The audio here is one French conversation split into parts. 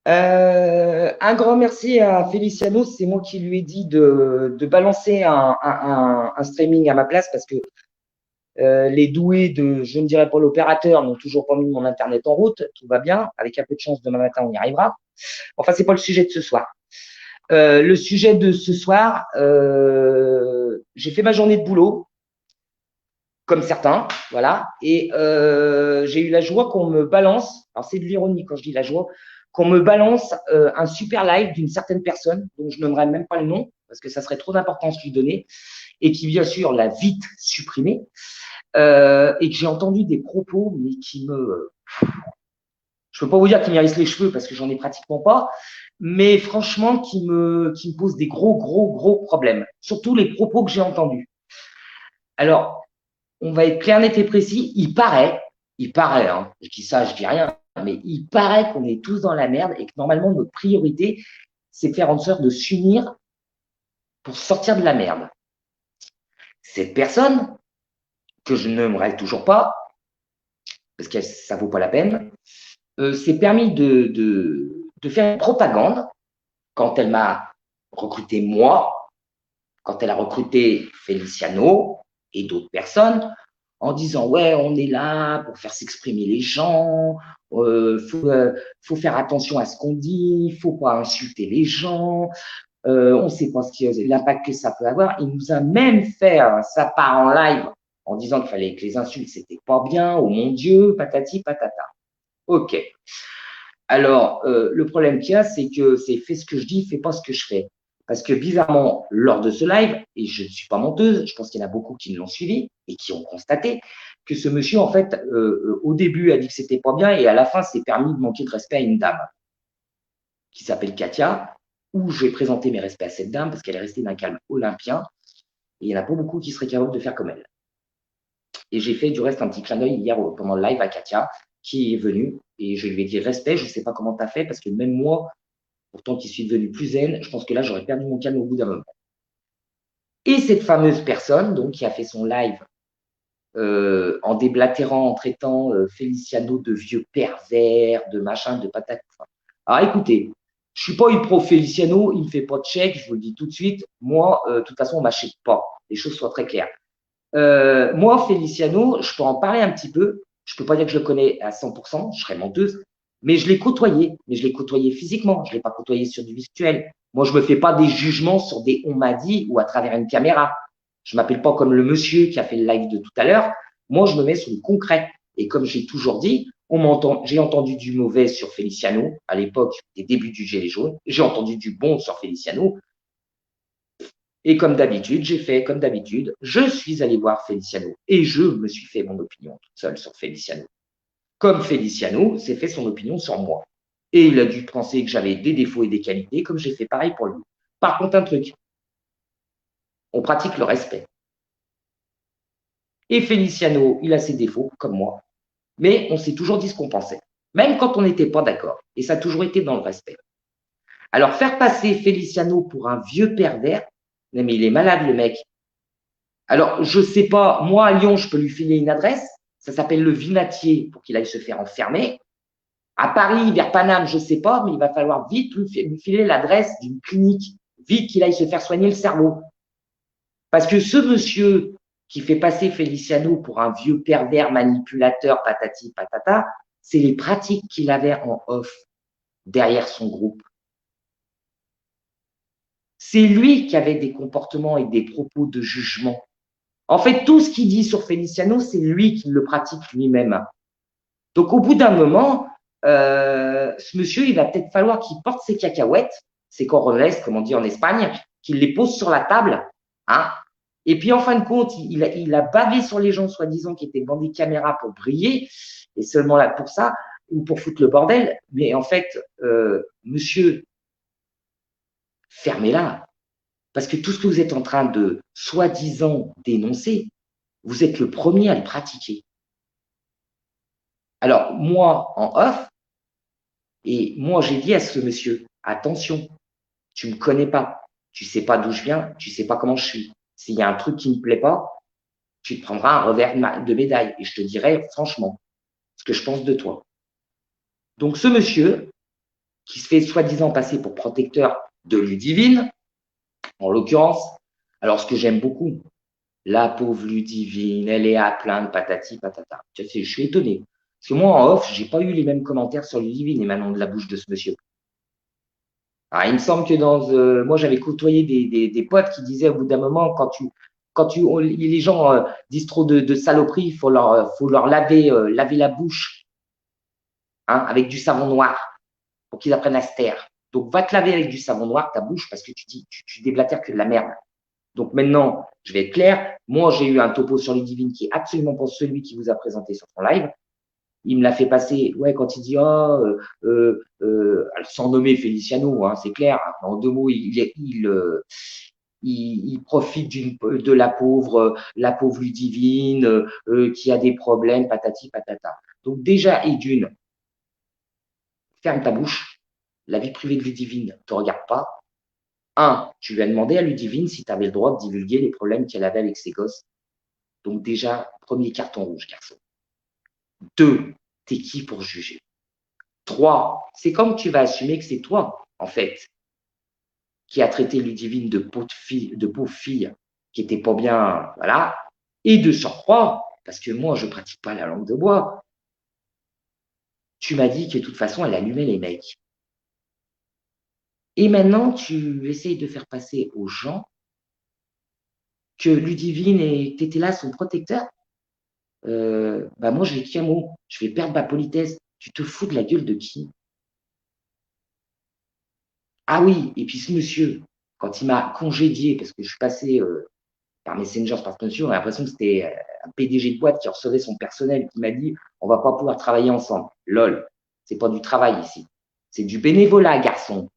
Un grand merci à Feliciano. C'est moi qui lui ai dit de balancer un streaming à ma place parce que les doués de, je ne dirais pas l'opérateur, n'ont toujours pas mis mon Internet en route. Tout va bien. Avec un peu de chance, demain matin, on y arrivera. Enfin, c'est pas le sujet de ce soir. Le sujet de ce soir, j'ai fait ma journée de boulot, comme certains, voilà, et j'ai eu la joie qu'on me balance, alors c'est de l'ironie quand je dis la joie, qu'on me balance un super live d'une certaine personne, dont je nommerai même pas le nom, parce que ça serait trop d'importance lui donner, et qui bien sûr l'a vite supprimé, et que j'ai entendu des propos, mais qui me... Je peux pas vous dire qu'il m'irrisse les cheveux, parce que j'en ai pratiquement pas, mais franchement qui me pose des gros problèmes, surtout les propos que j'ai entendus. Alors, on va être clair, net et précis. Il paraît, hein, je dis ça, je dis rien, mais il paraît qu'on est tous dans la merde et que normalement notre priorité, c'est de faire en sorte de s'unir pour sortir de la merde. Cette personne, que je n'aimerais toujours pas, parce que ça vaut pas la peine, s'est permis de faire une propagande quand elle m'a recruté moi, quand elle a recruté Feliciano et d'autres personnes, en disant ouais, on est là pour faire s'exprimer les gens, faut faire attention à ce qu'on dit, faut pas insulter les gens, on sait pas l'impact que ça peut avoir. Il nous a même fait sa part en live en disant qu'il fallait que les insultes c'était pas bien, oh mon Dieu, patati patata. Ok. Alors, le problème qu'il y a, c'est que c'est fais ce que je dis, fais pas ce que je fais. Parce que bizarrement, lors de ce live, et je ne suis pas menteuse, je pense qu'il y en a beaucoup qui l'ont suivi et qui ont constaté que ce monsieur, en fait, au début a dit que c'était pas bien et à la fin s'est permis de manquer de respect à une dame qui s'appelle Katia, où j'ai présenté mes respects à cette dame parce qu'elle est restée d'un calme olympien et il n'y en a pas beaucoup qui seraient capables de faire comme elle. Et j'ai fait du reste un petit clin d'œil hier pendant le live à Katia qui est venue et je lui ai dit respect, je ne sais pas comment tu as fait parce que même moi, pourtant qui suis devenu plus zen, je pense que là, j'aurais perdu mon calme au bout d'un moment. Et cette fameuse personne, donc, qui a fait son live en déblatérant, en traitant Feliciano de vieux pervers, de machin, de patate. Alors écoutez, je suis pas une pro Feliciano, il me fait pas de chèque, je vous le dis tout de suite. Moi, de toute façon, on m'achète pas. Les choses soient très claires. Moi, Feliciano, je peux en parler un petit peu. Je peux pas dire que je le connais à 100%, je serais menteuse, mais je l'ai côtoyé. Mais je l'ai côtoyé physiquement, je l'ai pas côtoyé sur du virtuel. Moi, je me fais pas des jugements sur des on m'a dit ou à travers une caméra. Je m'appelle pas comme le monsieur qui a fait le live de tout à l'heure. Moi, je me mets sur le concret. Et comme j'ai toujours dit, j'ai entendu du mauvais sur Feliciano à l'époque des débuts du Gilet jaune. J'ai entendu du bon sur Feliciano. Et comme d'habitude, j'ai fait comme d'habitude, je suis allé voir Feliciano et je me suis fait mon opinion toute seule sur Feliciano. Comme Feliciano s'est fait son opinion sur moi. Et il a dû penser que j'avais des défauts et des qualités, comme j'ai fait pareil pour lui. Par contre, un truc, on pratique le respect. Et Feliciano, il a ses défauts, comme moi, mais on s'est toujours dit ce qu'on pensait, même quand on n'était pas d'accord. Et ça a toujours été dans le respect. Alors, faire passer Feliciano pour un vieux pervers, mais il est malade, le mec. Alors, je sais pas, moi à Lyon, je peux lui filer une adresse. Ça s'appelle le Vinatier pour qu'il aille se faire enfermer. À Paris, vers Paname, je sais pas, mais il va falloir vite lui filer l'adresse d'une clinique. Vite qu'il aille se faire soigner le cerveau. Parce que ce monsieur qui fait passer Feliciano pour un vieux pervers manipulateur, patati patata, c'est les pratiques qu'il avait en off derrière son groupe. C'est lui qui avait des comportements et des propos de jugement. En fait, tout ce qu'il dit sur Feliciano, c'est lui qui le pratique lui-même. Donc, au bout d'un moment, ce monsieur, il va peut-être falloir qu'il porte ses cacahuètes, ses corones, comme on dit en Espagne, qu'il les pose sur la table. Hein. Et puis, en fin de compte, il a bavé sur les gens, soi-disant, qui étaient devant des caméras pour briller, et seulement là pour ça, ou pour foutre le bordel. Mais en fait, monsieur, fermez-la. Parce que tout ce que vous êtes en train de, soi-disant, dénoncer, vous êtes le premier à le pratiquer. Alors, moi, en off, et moi, j'ai dit à ce monsieur, attention, tu me connais pas, tu sais pas d'où je viens, tu sais pas comment je suis. S'il y a un truc qui me plaît pas, tu te prendras un revers de médaille et je te dirai franchement ce que je pense de toi. Donc, ce monsieur, qui se fait soi-disant passer pour protecteur de Ludivine, en l'occurrence. Alors, ce que j'aime beaucoup, la pauvre Ludivine, elle est à plaindre, patati, patata. Je suis étonné. Parce que moi, en off, j'ai pas eu les mêmes commentaires sur Ludivine et maintenant de la bouche de ce monsieur. Alors, il me semble que moi, j'avais côtoyé des potes qui disaient au bout d'un moment, les gens disent trop de saloperies, faut leur laver la bouche, hein, avec du savon noir pour qu'ils apprennent à se taire. Donc, va te laver avec du savon noir ta bouche parce que tu déblatères que de la merde. Donc maintenant, je vais être clair. Moi, j'ai eu un topo sur Ludivine qui est absolument pas celui qui vous a présenté sur son live. Il me l'a fait passer, ouais, quand il dit, sans nommer Feliciano, hein, c'est clair. En deux mots, il profite de la pauvre Ludivine, qui a des problèmes, patati patata. Donc déjà, et d'une, ferme ta bouche. La vie privée de Ludivine ne te regarde pas. Tu lui as demandé à Ludivine si tu avais le droit de divulguer les problèmes qu'elle avait avec ses gosses. Donc déjà, premier carton rouge, garçon. 2, t'es qui pour juger? 3, c'est comme tu vas assumer que c'est toi, en fait, qui a traité Ludivine de pauvre fille, qui était pas bien, voilà. Et de surcroît, parce que moi, je pratique pas la langue de bois, tu m'as dit que de toute façon, elle allumait les mecs. Et maintenant, tu essayes de faire passer aux gens que Ludivine était là, son protecteur. Moi, je vais qu'un mot. Je vais perdre ma politesse. Tu te fous de la gueule de qui? Ah oui, et puis ce monsieur, quand il m'a congédié, parce que je suis passé par Messenger, par ce monsieur, on a l'impression que c'était un PDG de boîte qui recevait son personnel, qui m'a dit, on va pas pouvoir travailler ensemble. Lol, c'est pas du travail ici. C'est du bénévolat, garçon.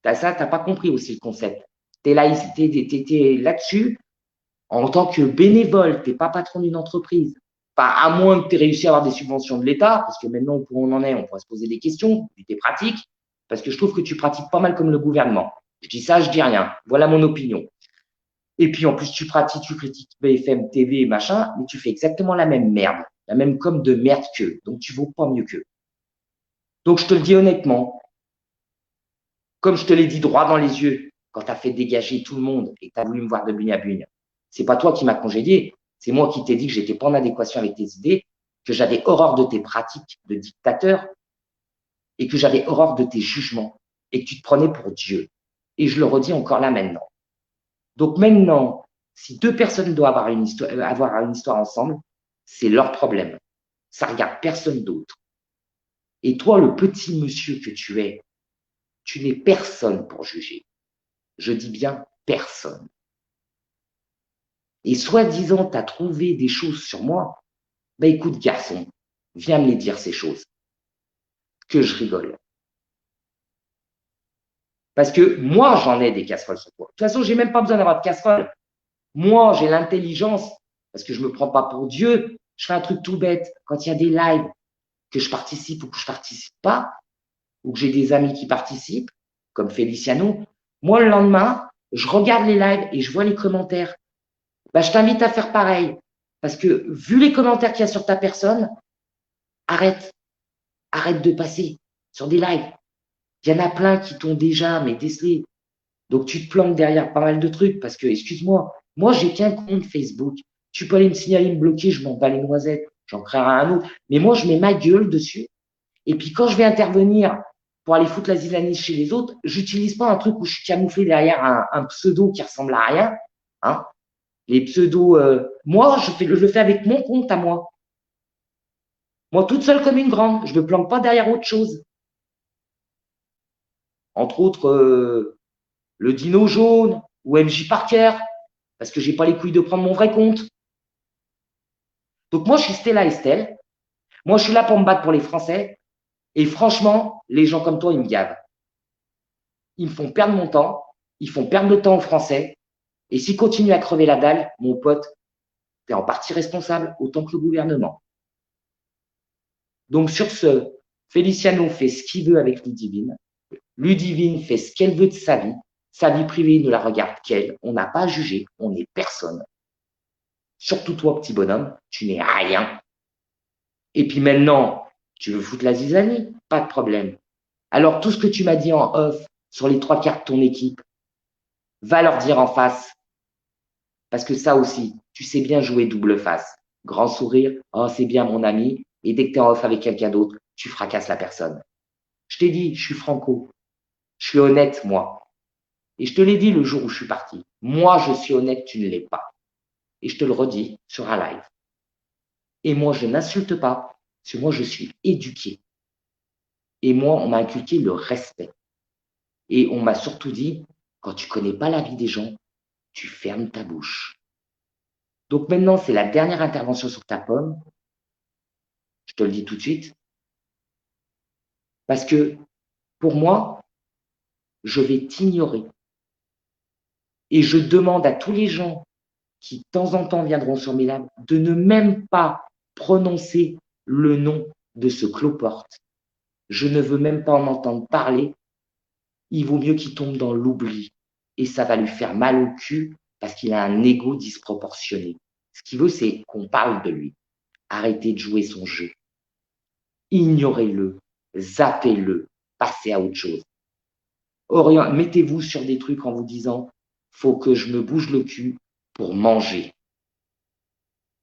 T'as pas compris aussi le concept. T'es là, t'es là-dessus en tant que bénévole, t'es pas patron d'une entreprise. Pas à moins que tu aies réussi à avoir des subventions de l'État, parce que maintenant, où on en est, on pourrait se poser des questions, vu tes pratiques, parce que je trouve que tu pratiques pas mal comme le gouvernement. Je dis ça, je dis rien. Voilà mon opinion. Et puis, en plus, tu critiques BFM TV et machin, mais tu fais exactement la même merde, la même com de merde qu'eux. Donc, tu vaux pas mieux qu'eux. Donc, je te le dis honnêtement, comme je te l'ai dit droit dans les yeux, quand tu as fait dégager tout le monde et que tu as voulu me voir de bugne à bugne, c'est pas toi qui m'as congédié, c'est moi qui t'ai dit que j'étais pas en adéquation avec tes idées, que j'avais horreur de tes pratiques de dictateur et que j'avais horreur de tes jugements et que tu te prenais pour Dieu. Et je le redis encore là maintenant. Donc maintenant, si deux personnes doivent avoir une histoire ensemble, c'est leur problème. Ça regarde personne d'autre. Et toi, le petit monsieur que tu n'es personne pour juger. Je dis bien personne. Et soi-disant, tu as trouvé des choses sur moi. Ben écoute, garçon, viens me les dire ces choses. Que je rigole. Parce que moi, j'en ai des casseroles sur toi. De toute façon, j'ai même pas besoin d'avoir de casserole. Moi, j'ai l'intelligence, parce que je me prends pas pour Dieu. Je fais un truc tout bête. Quand il y a des lives, que je participe ou que je participe pas, ou que j'ai des amis qui participent, comme Feliciano, moi, le lendemain, je regarde les lives et je vois les commentaires. Ben, je t'invite à faire pareil. Parce que vu les commentaires qu'il y a sur ta personne, arrête. Arrête de passer sur des lives. Il y en a plein qui t'ont déjà, mais décelé. Donc, tu te planques derrière pas mal de trucs parce que, excuse-moi, moi, j'ai qu'un compte Facebook. Tu peux aller me signaler, me bloquer, je m'en bats les noisettes. J'en créerai un autre. Mais moi, je mets ma gueule dessus. Et puis, quand je vais intervenir pour aller foutre la zizanie chez les autres, j'utilise pas un truc où je suis camouflé derrière un pseudo qui ressemble à rien. Hein. Les pseudos, moi, je le fais avec mon compte à moi. Moi, toute seule comme une grande. Je ne me planque pas derrière autre chose. Entre autres, le Dino Jaune ou MJ Parker, parce que j'ai pas les couilles de prendre mon vrai compte. Donc moi, je suis Stella Estelle. Moi, je suis là pour me battre pour les Français. Et franchement, les gens comme toi, ils me gavent. Ils me font perdre mon temps. Ils font perdre le temps aux Français. Et s'ils continuent à crever la dalle, mon pote, tu es en partie responsable, autant que le gouvernement. Donc sur ce, Feliciano fait ce qu'il veut avec Ludivine. Ludivine fait ce qu'elle veut de sa vie. Sa vie privée ne la regarde qu'elle. On n'a pas à juger. On n'est personne. Surtout toi, petit bonhomme, tu n'es rien. Et puis maintenant, tu veux foutre la zizanie? Pas de problème. Alors, tout ce que tu m'as dit en off sur les 3 quarts de ton équipe, va leur dire en face. Parce que ça aussi, tu sais bien jouer double face. Grand sourire, oh, c'est bien mon ami. Et dès que tu es en off avec quelqu'un d'autre, tu fracasses la personne. Je t'ai dit, je suis franco. Je suis honnête, moi. Et je te l'ai dit le jour où je suis parti. Moi, je suis honnête, tu ne l'es pas. Et je te le redis sur un live. Et moi, je n'insulte pas, parce que moi, je suis éduqué. Et moi, on m'a inculqué le respect. Et on m'a surtout dit, quand tu connais pas la vie des gens, tu fermes ta bouche. Donc maintenant, c'est la dernière intervention sur ta pomme. Je te le dis tout de suite. Parce que pour moi, je vais t'ignorer. Et je demande à tous les gens qui de temps en temps viendront sur mes lives de ne même pas prononcer le nom de ce cloporte. Je ne veux même pas en entendre parler. Il vaut mieux qu'il tombe dans l'oubli. Et ça va lui faire mal au cul parce qu'il a un ego disproportionné. Ce qu'il veut, c'est qu'on parle de lui. Arrêtez de jouer son jeu. Ignorez-le, zappez-le, passez à autre chose. Mettez-vous sur des trucs en vous disant, faut que je me bouge le cul pour manger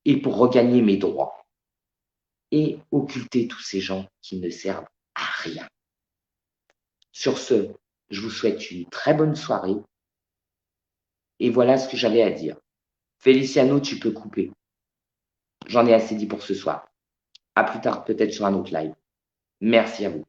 et pour regagner mes droits. Et occultez tous ces gens qui ne servent à rien. Sur ce, je vous souhaite une très bonne soirée. Et voilà ce que j'avais à dire. Feliciano, tu peux couper. J'en ai assez dit pour ce soir. À plus tard, peut-être sur un autre live. Merci à vous.